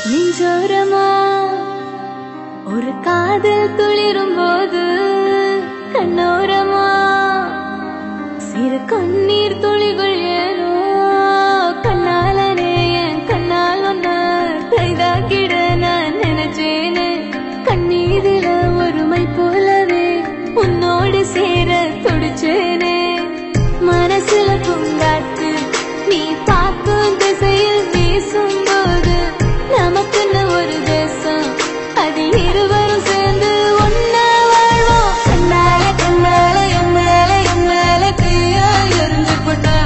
நெஞ்சோரமா ஒரு காதல் துளிரும் போது கண்ணோரமா சிறு கண்ணீர் துளிகள் ஏனோ கண்ணாலனே என் கண்ணால் ஒன்ன கைதாக்கிட நான் நினைச்சேனே கண்ணீரில ஒருமை போலவே உன்னோடு சேர துடிச்சேனே மனசுல பூங்காத்து நீ பார்க்கும் திசையில் வீசும்போது நமக்குன்னு ஒரு தேசம் அது இருவரும் சேர்ந்து ஒன்னா வாழ்வோம் கண்ணால கண்ணால எம்மால தீயா எரிஞ்சு போட்டா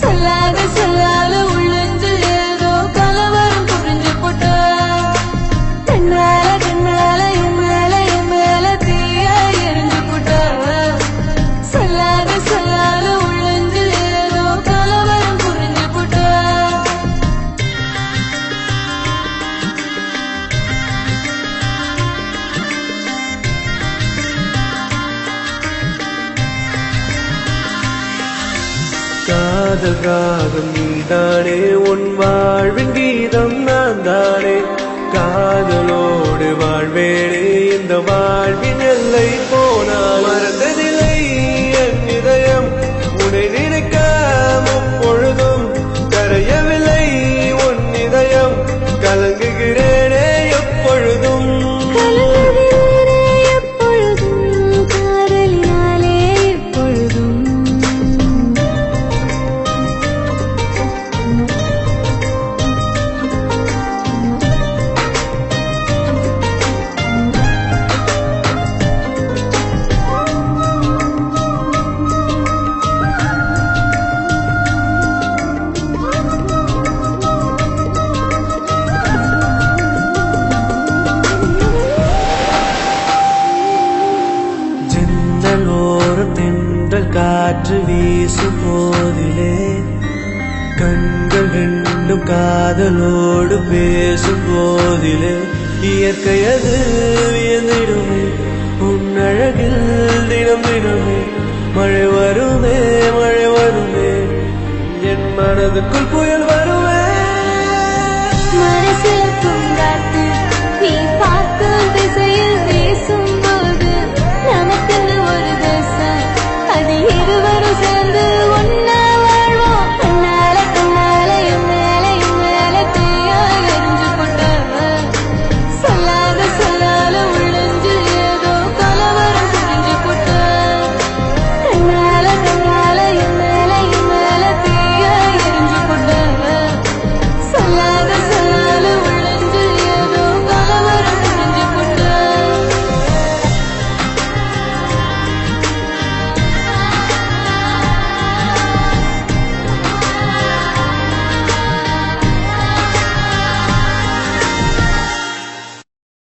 சொல்லாத சொல்லாத உள்ளஞ்சு ஏதோ கலவரம் புரிஞ்சு போட்டா கண்ணால கண்ணால எம்மால தீயா எரிஞ்சு போட்டா சொல்லாத சொல்லாத உள்ளஞ்சு ஏதோ கலவரம் புரிஞ்சு போட்டா காதல் ராகம் நீதானே உன் வாழ்வின் கீதம் நான் தானே காதலோடு வாழ்வேனே இந்த வாழ்வின் எல்லை போனால் மறந்ததில்லை என் இதயம் உன்னை நினைக்காம பொழுதும் கரையவில்லை உன் இதயம் கலங்குகிறேனே எப்பொழுதும் காதலினாலே எப்பொழுதும் தென்றல் காற்று வீசும் போதிலே கண்கள் ரெண்டும் காதலோடு பேசும் போதிலே இயற்கையது வியந்திடுமே உன் அழகில் தினம் தினமே மழை வருமே என் மனதுக்குள் புயல் வருமே மனசுல பூங்காத்து